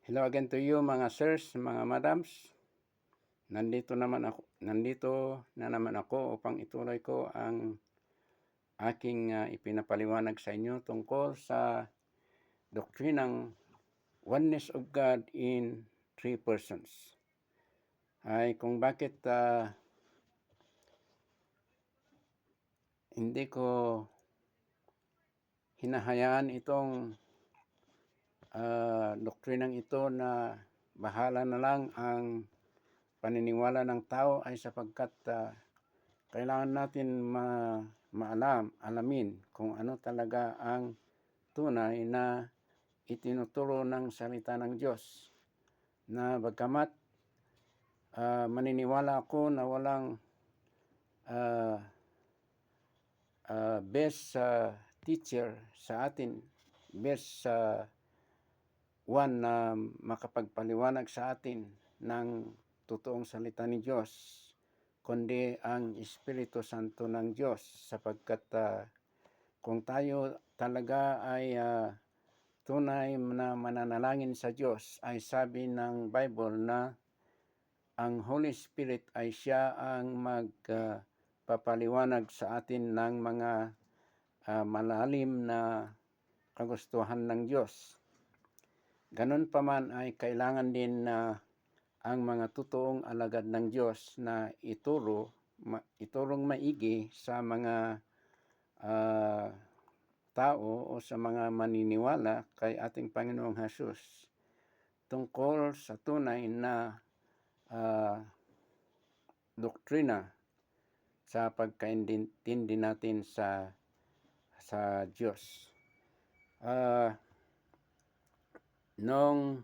Hello again to you mga sirs, mga madams. Nandito na naman ako upang ituloy ko ang aking ipinapaliwanag sa inyo tungkol sa doktrinang oneness of God in three persons. Ay kung bakit hindi ko hinahayaan itong doktrinang ito na bahala na lang ang paniniwala ng tao ay sapagkat kailangan natin alamin kung ano talaga ang tunay na itinuturo ng salita ng Diyos. Na bagamat maniniwala ako na walang best teacher sa atin, best one na makapagpaliwanag sa atin ng totoong salita ni Diyos, kundi ang Espiritu Santo ng Diyos, sapagkat kung tayo talaga ay tunay na mananalangin sa Diyos, ay sabi ng Bible na ang Holy Spirit ay siya ang magpapaliwanag sa atin ng mga malalim na kagustuhan ng Diyos. Ganun pa man ay kailangan din na ang mga totoong alagad ng Diyos na iturong maigi sa mga tao o sa mga maniniwala kay ating Panginoong Hesus tungkol sa tunay na doktrina sa pagkaintindi natin sa Diyos. Nung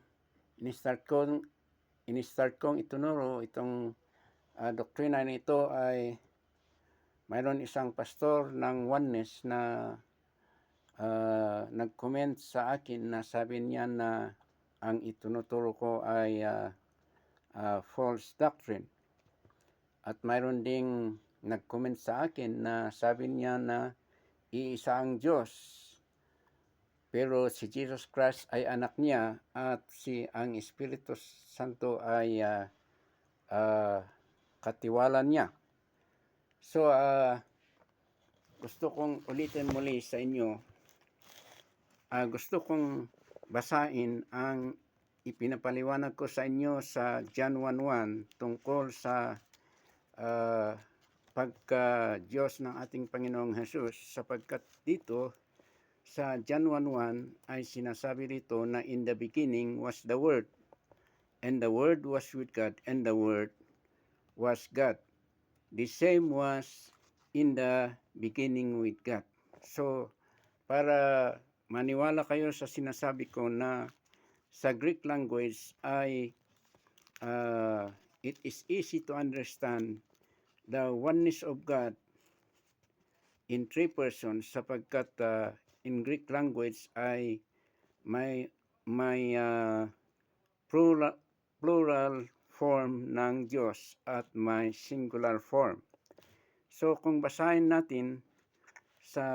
in-start kong itunuro itong doktrina nito ay mayroon isang pastor ng oneness na nag-comment sa akin na sabi niya na ang itunuturo ko ay false doctrine. At mayroon ding nag-comment sa akin na sabi niya na iisa ang Diyos. Pero si Jesus Christ ay anak niya at ang Espiritu Santo ay katiwala niya. So, gusto kong ulitin muli sa inyo. Gusto kong basahin ang ipinapaliwanag ko sa inyo sa John 1:1 tungkol sa pagka-Diyos ng ating Panginoong Hesus, sapagkat dito sa John 1:1 ay sinasabi dito na in the beginning was the Word, and the Word was with God, and the Word was God. The same was in the beginning with God. So, para maniwala kayo sa sinasabi ko na sa Greek language ay it is easy to understand the oneness of God in three persons, sapagkat in Greek language ay may plural form ng Diyos at may singular form. So kung basahin natin sa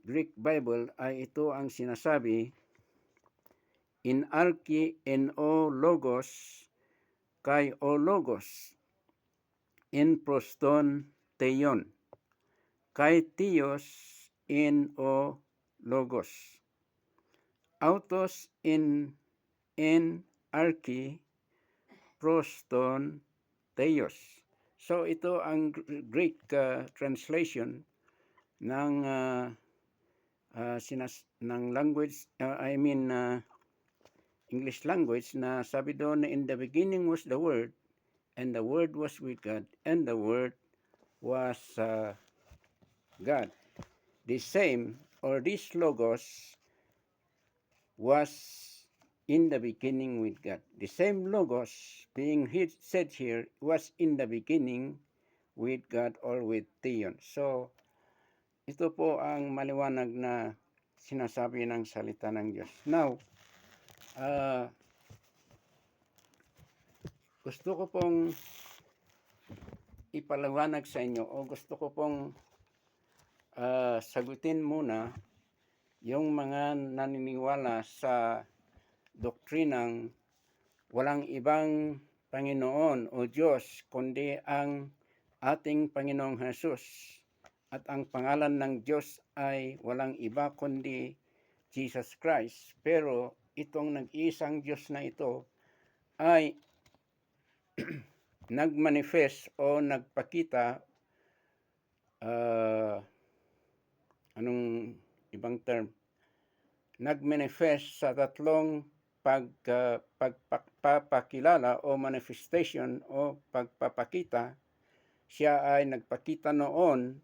Greek Bible ay ito ang sinasabi, in archi en o logos kai o logos, in proston theon, kai theos in o logos, autos in archi proston theos. So ito ang Greek translation ng language, English language, na sabi doon na in the beginning was the Word, and the Word was with God, and the Word was God. The same, or this logos, was in the beginning with God. The same logos being said here was in the beginning with God or with Theon. So, ito po ang maliwanag na sinasabi ng salita ng Diyos. Now, gusto ko pong ipaliwanag sa inyo o gusto ko pong sagutin muna yung mga naniniwala sa doktrinang walang ibang Panginoon o Diyos kundi ang ating Panginoong Hesus. At ang pangalan ng Diyos ay walang iba kundi Jesus Christ. Pero itong nag-iisang Diyos na ito ay nagmanifest o nagpakita, anong ibang term? Nagmanifest sa tatlong pagpapakilala o manifestation o pagpapakita. Siya ay nagpakita noon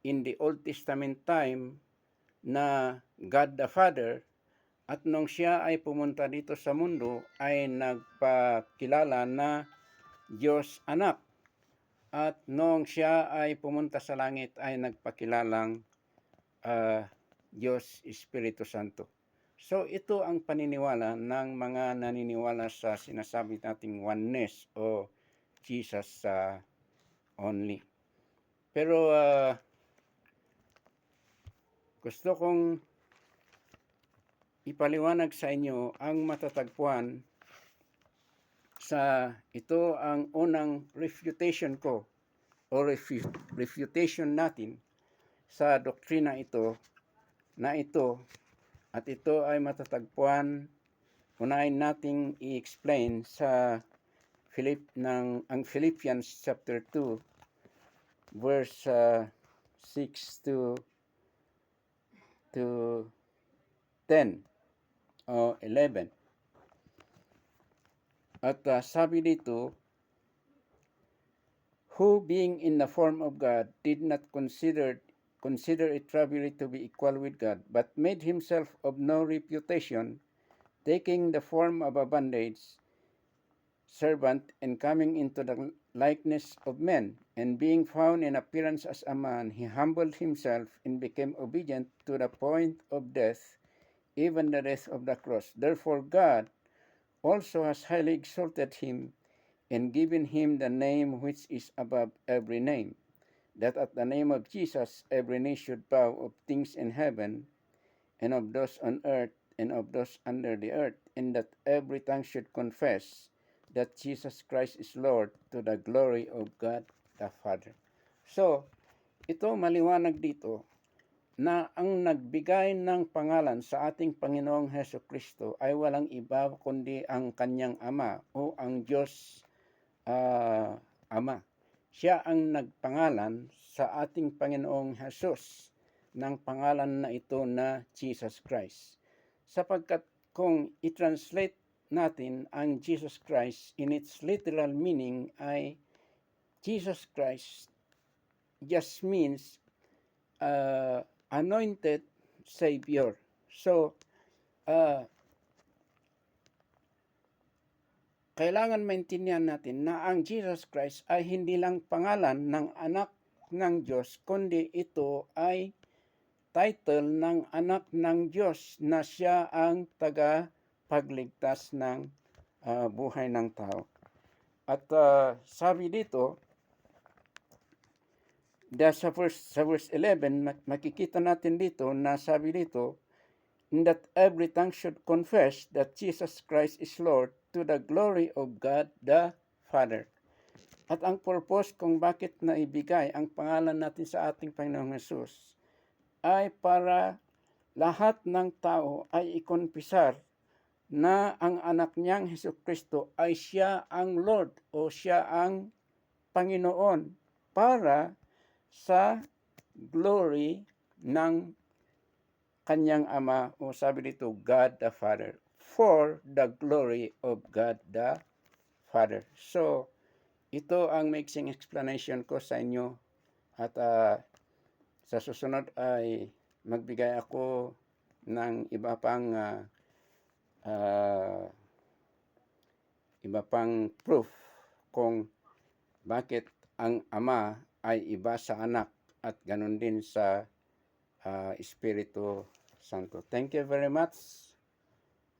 in the Old Testament time na God the Father, at nung siya ay pumunta dito sa mundo ay nagpakilala na Diyos Anak, at nung siya ay pumunta sa langit ay nagpakilalang Diyos Espiritu Santo. So ito ang paniniwala ng mga naniniwala sa sinasabi nating oneness o Jesus only. Pero gusto kong ipaliwanag sa inyo ang matatagpuan sa ito ang unang refutation ko o refutation natin sa doktrina ito na ito, at ito ay matatagpuan, unahin nating i-explain sa ang Philippians chapter 2 verse 6 to 10 o 11. At sabi dito, who being in the form of God did not consider it robbery to be equal with God, but made himself of no reputation, taking the form of a bondage servant, and coming into the likeness of men, and being found in appearance as a man, he humbled himself and became obedient to the point of death, even the death of the cross. Therefore God also has highly exalted him and given him the name which is above every name, that at the name of Jesus every knee should bow, of things in heaven and of those on earth and of those under the earth, and that every tongue should confess that Jesus Christ is Lord, to the glory of God the Father. So, ito maliwanag dito na ang nagbigay ng pangalan sa ating Panginoong Hesus Kristo ay walang iba kundi ang kanyang Ama o ang Diyos Ama. Siya ang nagpangalan sa ating Panginoong Hesus ng pangalan na ito na Jesus Christ. Sapagkat kung i-translate natin ang Jesus Christ in its literal meaning ay Jesus Christ just means anointed Savior. So, kailangan maintindihan natin na ang Jesus Christ ay hindi lang pangalan ng anak ng Diyos, kundi ito ay title ng anak ng Diyos na siya ang tagapagligtas ng buhay ng tao. At sabi dito, sa verse 11, makikita natin dito na sabi dito, that every tongue should confess that Jesus Christ is Lord, to the glory of God the Father. At ang purpose kung bakit naibigay ang pangalan natin sa ating Panginoong Hesus ay para lahat ng tao ay ikonpisar na ang anak niyang Hesukristo ay siya ang Lord o siya ang Panginoon para sa glory ng kanyang Ama, o sabi dito, God the Father, for the glory of God the Father. So, ito ang mixing explanation ko sa inyo, at sa susunod ay magbigay ako ng iba pang proof kung bakit ang Ama ay iba sa anak at ganun din sa Espiritu Santo. Thank you very much,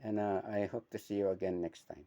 and I hope to see you again next time.